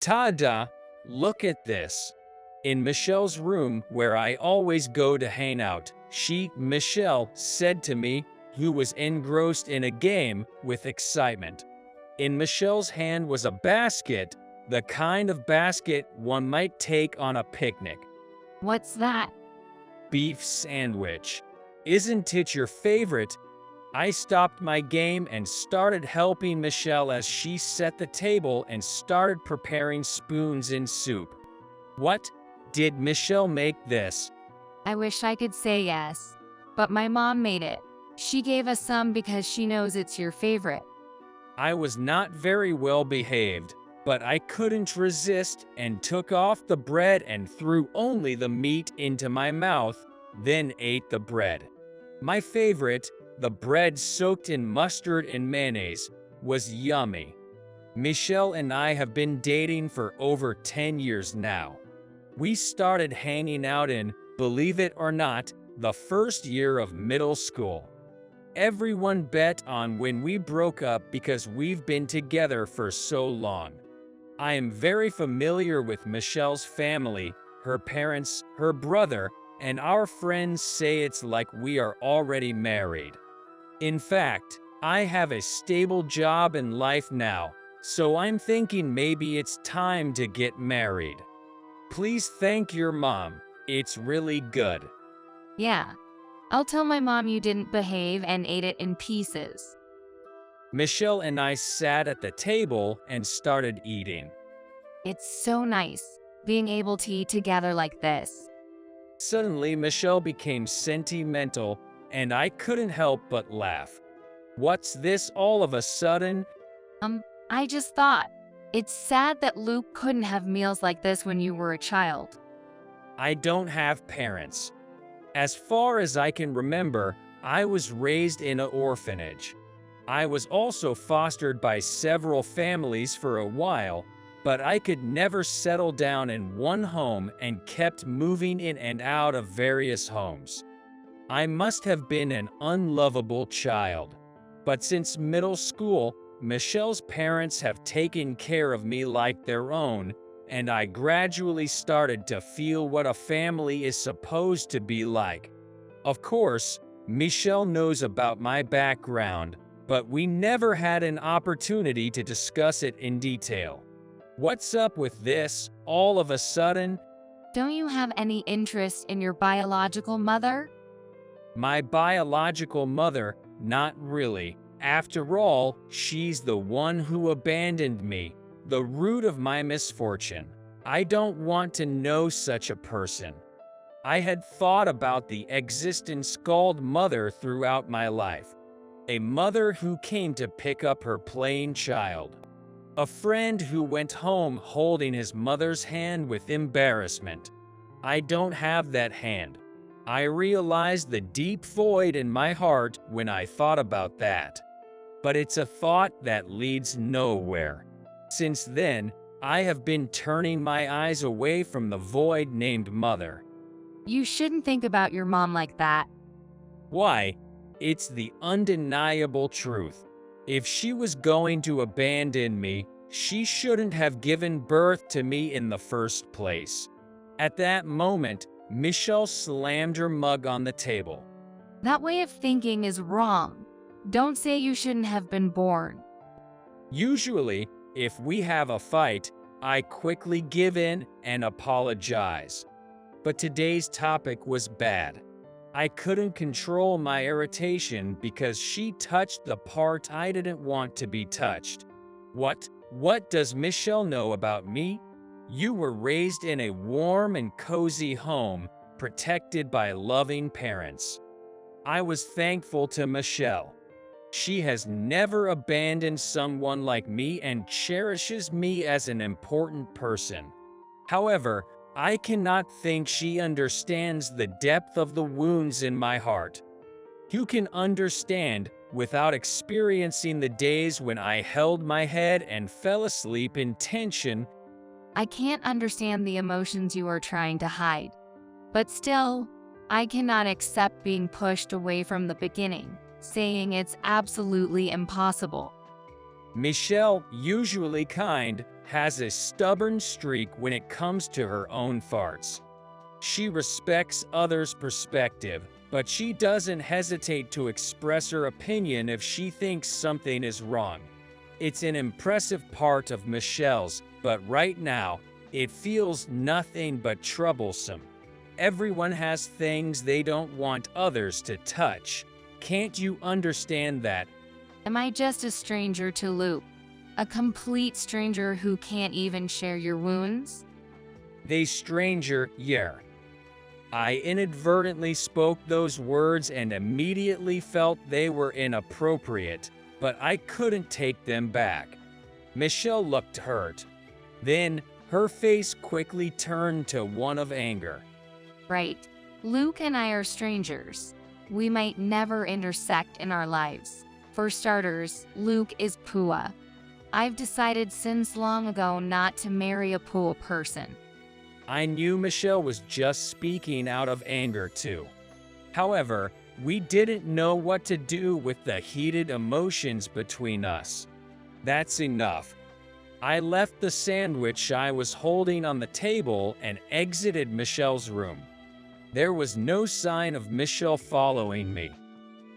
Ta-da! Look at this. In Michelle's room, where I always go to hang out, Michelle, said to me, who was engrossed in a game, with excitement. In Michelle's hand was a basket, the kind of basket one might take on a picnic. What's that? Beef sandwich. Isn't it your favorite? I stopped my game and started helping Michelle as she set the table and started preparing spoons and soup. What? Did Michelle make this? I wish I could say yes. But my mom made it. She gave us some because she knows it's your favorite. I was not very well behaved, but I couldn't resist and took off the bread and threw only the meat into my mouth, then ate the bread. My favorite, the bread soaked in mustard and mayonnaise, was yummy. Michelle and I have been dating for over 10 years now. We started hanging out in, believe it or not, the first year of middle school. Everyone bet on when we broke up because we've been together for so long. I am very familiar with Michelle's family, her parents, her brother, and our friends say it's like we are already married. In fact, I have a stable job in life now, so I'm thinking maybe it's time to get married. Please thank your mom, it's really good. Yeah. I'll tell my mom you didn't behave and ate it in pieces. Michelle and I sat at the table and started eating. It's so nice being able to eat together like this. Suddenly, Michelle became sentimental, and I couldn't help but laugh. What's this all of a sudden? I just thought, it's sad that Luke couldn't have meals like this when you were a child. I don't have parents. As far as I can remember, I was raised in an orphanage. I was also fostered by several families for a while, but I could never settle down in one home and kept moving in and out of various homes. I must have been an unlovable child. But since middle school, Michelle's parents have taken care of me like their own, and I gradually started to feel what a family is supposed to be like. Of course, Michelle knows about my background, but we never had an opportunity to discuss it in detail. What's up with this, all of a sudden? Don't you have any interest in your biological mother? My biological mother, not really. After all, she's the one who abandoned me, the root of my misfortune. I don't want to know such a person. I had thought about the existence called mother throughout my life. A mother who came to pick up her playing child. A friend who went home holding his mother's hand with embarrassment. I don't have that hand. I realized the deep void in my heart when I thought about that. But it's a thought that leads nowhere. Since then, I have been turning my eyes away from the void named mother. You shouldn't think about your mom like that. Why? It's the undeniable truth. If she was going to abandon me, she shouldn't have given birth to me in the first place. At that moment, Michelle slammed her mug on the table. That way of thinking is wrong. Don't say you shouldn't have been born. Usually, if we have a fight, I quickly give in and apologize. But today's topic was bad. I couldn't control my irritation because she touched the part I didn't want to be touched. What does Michelle know about me? You were raised in a warm and cozy home, protected by loving parents. I was thankful to Michelle. She has never abandoned someone like me and cherishes me as an important person. However, I cannot think she understands the depth of the wounds in my heart. You can understand without experiencing the days when I held my head and fell asleep in tension. I can't understand the emotions you are trying to hide. But still, I cannot accept being pushed away from the beginning, saying it's absolutely impossible. Michelle, usually kind, has a stubborn streak when it comes to her own farts. She respects others' perspective, but she doesn't hesitate to express her opinion if she thinks something is wrong. It's an impressive part of Michelle's, but right now, it feels nothing but troublesome. Everyone has things they don't want others to touch. Can't you understand that? Am I just a stranger to Luke? A complete stranger who can't even share your wounds? They stranger, yeah. I inadvertently spoke those words and immediately felt they were inappropriate, but I couldn't take them back. Michelle looked hurt. Then, her face quickly turned to one of anger. Right. Luke and I are strangers. We might never intersect in our lives. For starters, Luke is Pua. I've decided since long ago not to marry a Pua person. I knew Michelle was just speaking out of anger too. However, we didn't know what to do with the heated emotions between us. That's enough. I left the sandwich I was holding on the table and exited Michelle's room. There was no sign of Michelle following me.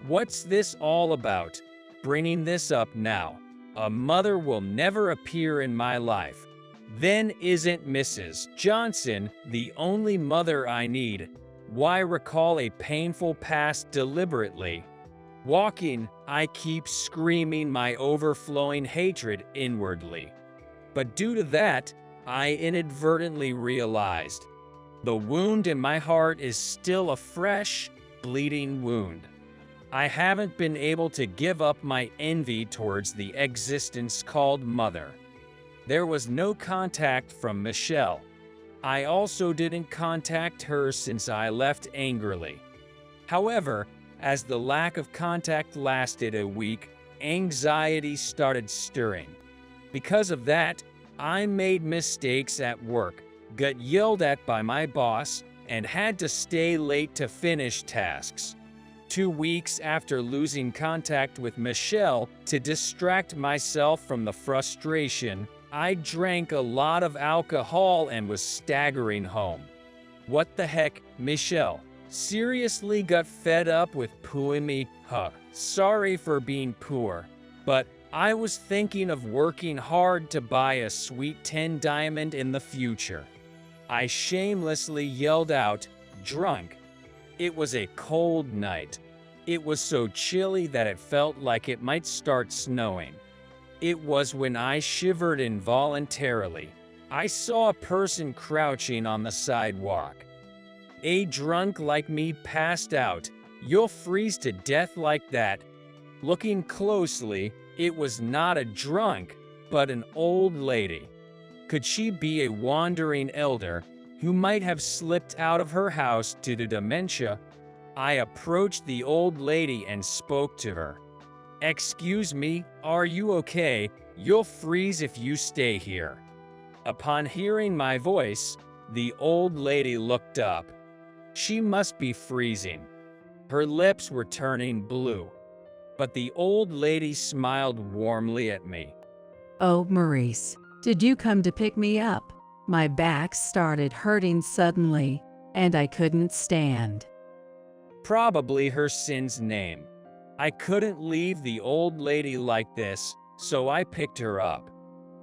What's this all about? Bringing this up now. A mother will never appear in my life. Then isn't Mrs. Johnson the only mother I need? Why recall a painful past deliberately? Walking, I keep screaming my overflowing hatred inwardly. But due to that, I inadvertently realized the wound in my heart is still a fresh, bleeding wound. I haven't been able to give up my envy towards the existence called mother. There was no contact from Michelle. I also didn't contact her since I left angrily. However, as the lack of contact lasted a week, anxiety started stirring. Because of that, I made mistakes at work, got yelled at by my boss, and had to stay late to finish tasks. 2 weeks after losing contact with Michelle, to distract myself from the frustration, I drank a lot of alcohol and was staggering home. What the heck, Michelle? Seriously got fed up with pooing me? Huh, sorry for being poor, but I was thinking of working hard to buy a sweet 10 diamond in the future. I shamelessly yelled out, drunk. It was a cold night. It was so chilly that it felt like it might start snowing. It was when I shivered involuntarily. I saw a person crouching on the sidewalk. A drunk like me passed out. You'll freeze to death like that. Looking closely, it was not a drunk, but an old lady. Could she be a wandering elder who might have slipped out of her house due to dementia? I approached the old lady and spoke to her. Excuse me, are you okay? You'll freeze if you stay here. Upon hearing my voice, the old lady looked up. She must be freezing. Her lips were turning blue. But the old lady smiled warmly at me. Oh, Maurice, did you come to pick me up? My back started hurting suddenly, and I couldn't stand. Probably her sin's name. I couldn't leave the old lady like this, so I picked her up.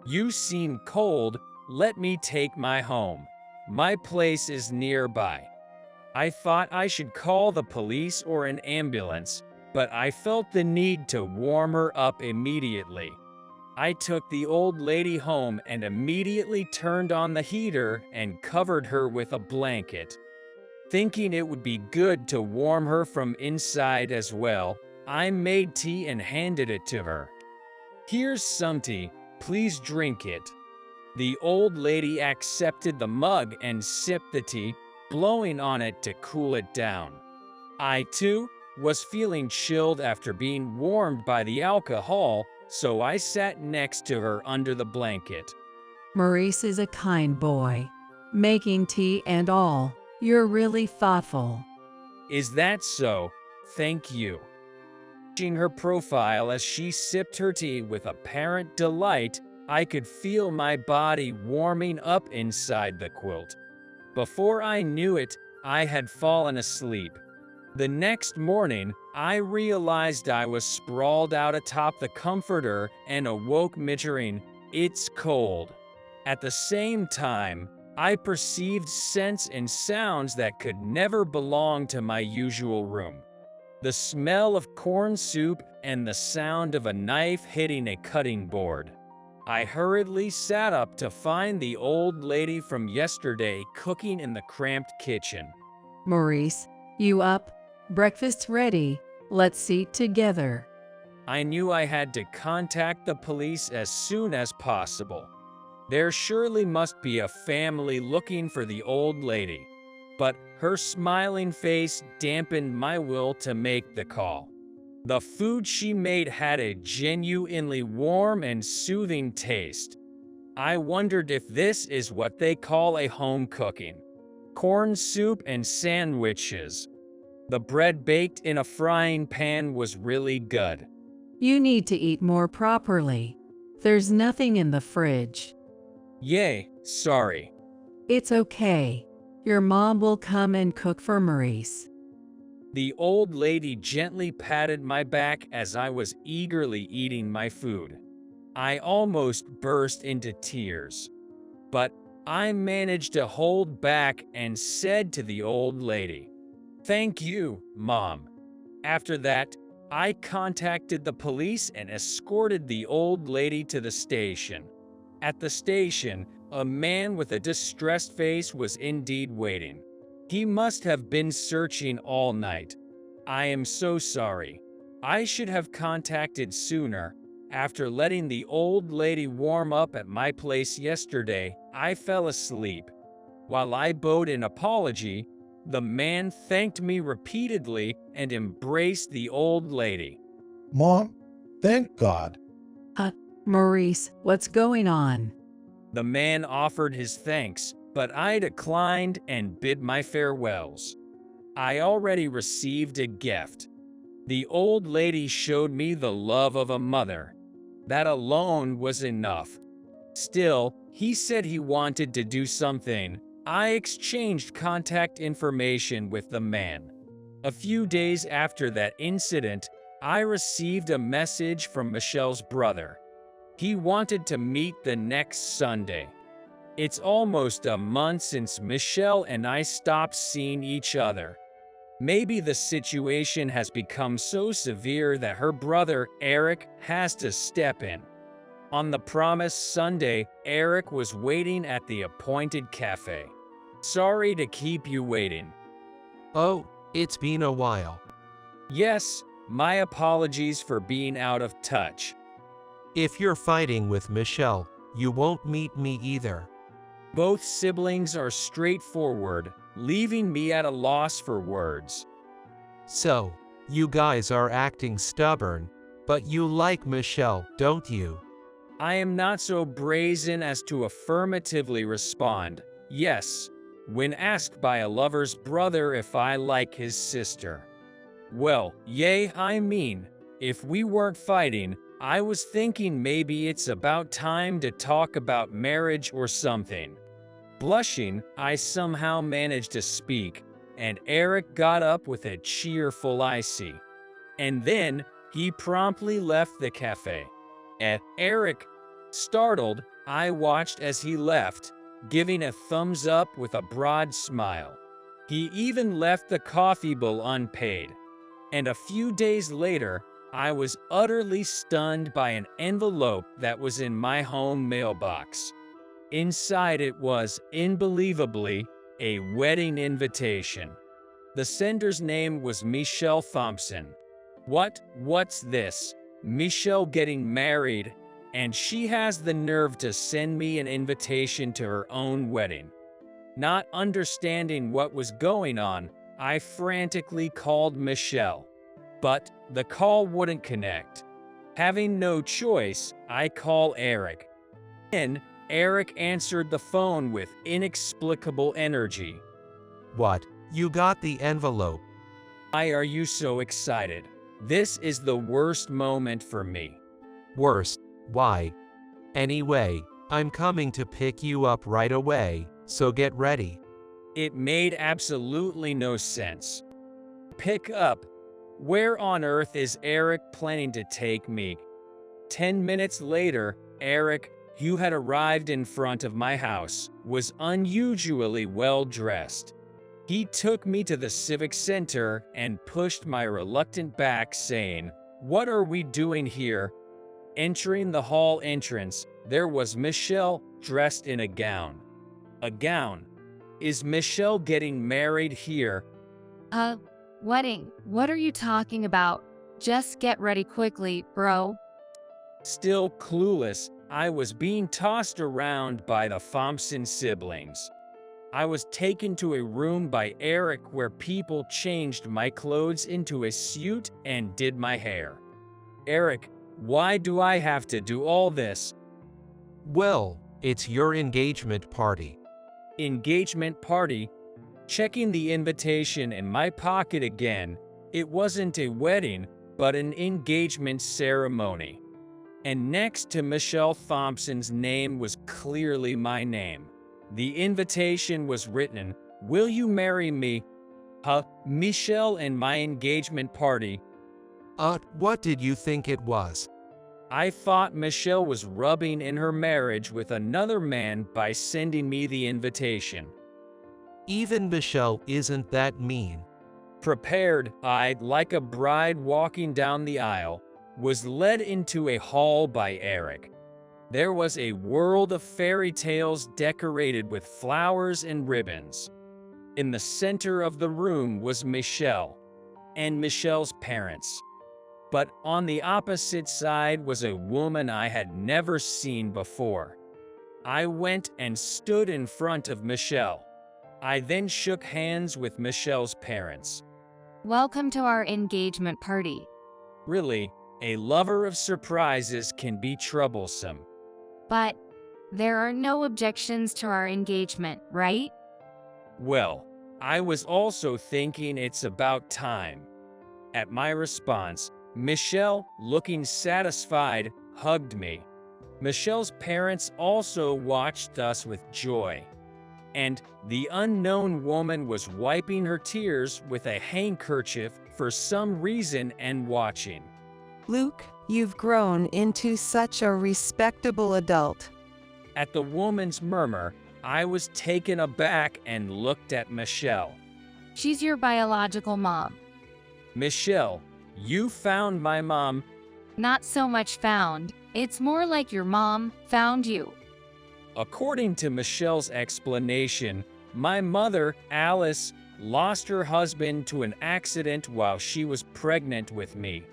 You seem cold, let me take my home. My place is nearby. I thought I should call the police or an ambulance, but I felt the need to warm her up immediately. I took the old lady home and immediately turned on the heater and covered her with a blanket. Thinking it would be good to warm her from inside as well, I made tea and handed it to her. Here's some tea, please drink it. The old lady accepted the mug and sipped the tea, blowing on it to cool it down. I, too, was feeling chilled after being warmed by the alcohol, so I sat next to her under the blanket. Maurice is a kind boy. Making tea and all. You're really thoughtful. Is that so? Thank you. Watching her profile as she sipped her tea with apparent delight, I could feel my body warming up inside the quilt. Before I knew it, I had fallen asleep. The next morning, I realized I was sprawled out atop the comforter and awoke muttering, "It's cold." At the same time, I perceived scents and sounds that could never belong to my usual room. The smell of corn soup and the sound of a knife hitting a cutting board. I hurriedly sat up to find the old lady from yesterday cooking in the cramped kitchen. Maurice, you up? Breakfast's ready. Let's eat together. I knew I had to contact the police as soon as possible. There surely must be a family looking for the old lady. But her smiling face dampened my will to make the call. The food she made had a genuinely warm and soothing taste. I wondered if this is what they call a home cooking. Corn soup and sandwiches. The bread baked in a frying pan was really good. You need to eat more properly. There's nothing in the fridge. Yay, sorry. It's okay. Your mom will come and cook for Maurice. The old lady gently patted my back as I was eagerly eating my food. I almost burst into tears. But I managed to hold back and said to the old lady, "Thank you, Mom." After that, I contacted the police and escorted the old lady to the station. At the station, a man with a distressed face was indeed waiting. He must have been searching all night. I am so sorry. I should have contacted sooner. After letting the old lady warm up at my place yesterday, I fell asleep. While I bowed an apology, the man thanked me repeatedly and embraced the old lady. Mom, thank God. Maurice, what's going on? The man offered his thanks, but I declined and bid my farewells. I already received a gift. The old lady showed me the love of a mother. That alone was enough. Still, he said he wanted to do something. I exchanged contact information with the man. A few days after that incident, I received a message from Michelle's brother. He wanted to meet the next Sunday. It's almost a month since Michelle and I stopped seeing each other. Maybe the situation has become so severe that her brother, Eric, has to step in. On the promised Sunday, Eric was waiting at the appointed cafe. "Sorry to keep you waiting." Oh, it's been a while. "Yes, my apologies for being out of touch." If you're fighting with Michelle, you won't meet me either. Both siblings are straightforward, leaving me at a loss for words. So, you guys are acting stubborn, but you like Michelle, don't you? I am not so brazen as to affirmatively respond, yes, when asked by a lover's brother if I like his sister. Well, yay, I mean, if we weren't fighting, I was thinking maybe it's about time to talk about marriage or something. Blushing, I somehow managed to speak, and Eric got up with a cheerful "I see." And then, he promptly left the cafe. At Eric, startled, I watched as he left, giving a thumbs up with a broad smile. He even left the coffee bill unpaid. And a few days later, I was utterly stunned by an envelope that was in my home mailbox. Inside it was, unbelievably, a wedding invitation. The sender's name was Michelle Thompson. What's this? Michelle getting married, and she has the nerve to send me an invitation to her own wedding. Not understanding what was going on, I frantically called Michelle. But the call wouldn't connect. Having no choice, I call Eric. Then, Eric answered the phone with inexplicable energy. What? You got the envelope? Why are you so excited? This is the worst moment for me. Worse, why? Anyway, I'm coming to pick you up right away, so get ready. It made absolutely no sense. Pick up? Where on earth is Eric planning to take me? 10 minutes later, Eric, who had arrived in front of my house, was unusually well dressed. He took me to the Civic Center and pushed my reluctant back, saying, "What are we doing here?" Entering the hall entrance, there was Michelle, dressed in a gown. A gown? Is Michelle getting married here? Wedding? What are you talking about? Just get ready quickly, bro. Still clueless, I was being tossed around by the Thompson siblings. I was taken to a room by Eric where people changed my clothes into a suit and did my hair. Eric, why do I have to do all this? Well, it's your engagement party. Engagement party? Checking the invitation in my pocket again, it wasn't a wedding, but an engagement ceremony. And next to Michelle Thompson's name was clearly my name. The invitation was written, "Will you marry me?" Michelle and my engagement party. What did you think it was? I thought Michelle was rubbing in her marriage with another man by sending me the invitation. Even Michelle isn't that mean. Prepared, I, like a bride walking down the aisle, was led into a hall by Eric. There was a world of fairy tales decorated with flowers and ribbons. In the center of the room was Michelle and Michelle's parents. But on the opposite side was a woman I had never seen before. I went and stood in front of Michelle. I then shook hands with Michelle's parents. Welcome to our engagement party. Really, a lover of surprises can be troublesome. But there are no objections to our engagement, right? Well, I was also thinking it's about time. At my response, Michelle, looking satisfied, hugged me. Michelle's parents also watched us with joy. And the unknown woman was wiping her tears with a handkerchief for some reason and watching. Luke, you've grown into such a respectable adult. At the woman's murmur, I was taken aback and looked at Michelle. She's your biological mom. Michelle, you found my mom. Not so much found. It's more like your mom found you. According to Michelle's explanation, my mother, Alice, lost her husband to an accident while she was pregnant with me.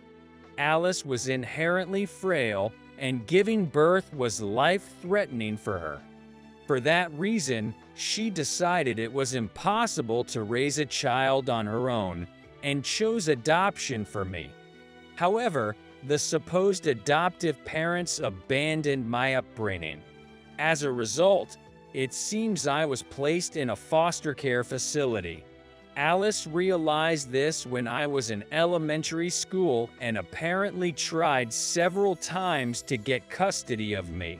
Alice was inherently frail, and giving birth was life-threatening for her. For that reason, she decided it was impossible to raise a child on her own, and chose adoption for me. However, the supposed adoptive parents abandoned my upbringing. As a result, it seems I was placed in a foster care facility. Alice realized this when I was in elementary school and apparently tried several times to get custody of me.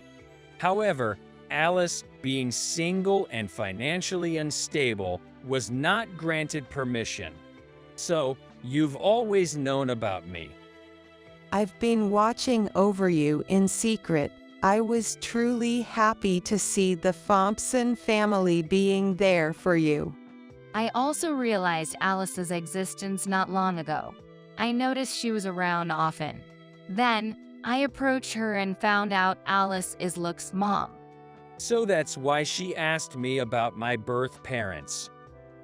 However, Alice, being single and financially unstable, was not granted permission. So, you've always known about me. I've been watching over you in secret. I was truly happy to see the Thompson family being there for you. I also realized Alice's existence not long ago. I noticed she was around often. Then, I approached her and found out Alice is Luke's mom. So that's why she asked me about my birth parents.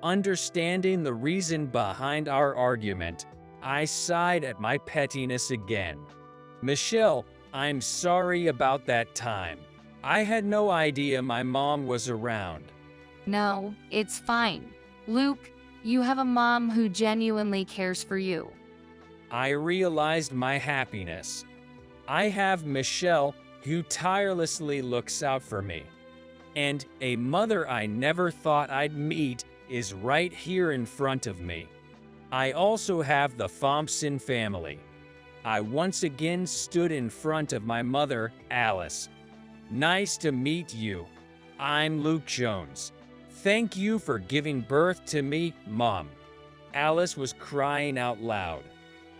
Understanding the reason behind our argument, I sighed at my pettiness again. Michelle, I'm sorry about that time. I had no idea my mom was around. No, it's fine. Luke, you have a mom who genuinely cares for you. I realized my happiness. I have Michelle, who tirelessly looks out for me. And a mother I never thought I'd meet is right here in front of me. I also have the Thompson family. I once again stood in front of my mother, Alice. Nice to meet you. I'm Luke Jones. Thank you for giving birth to me, Mom. Alice was crying out loud.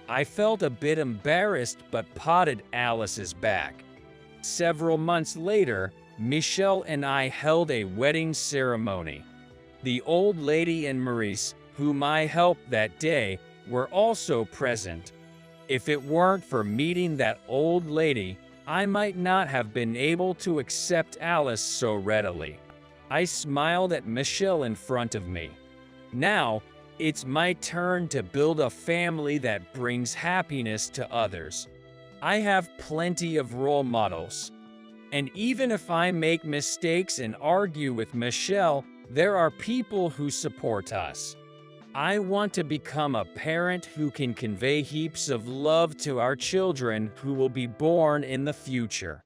I felt a bit embarrassed but patted Alice's back. Several months later, Michelle and I held a wedding ceremony. The old lady and Maurice, whom I helped that day, were also present. If it weren't for meeting that old lady, I might not have been able to accept Alice so readily. I smiled at Michelle in front of me. Now, it's my turn to build a family that brings happiness to others. I have plenty of role models. And even if I make mistakes and argue with Michelle, there are people who support us. I want to become a parent who can convey heaps of love to our children who will be born in the future.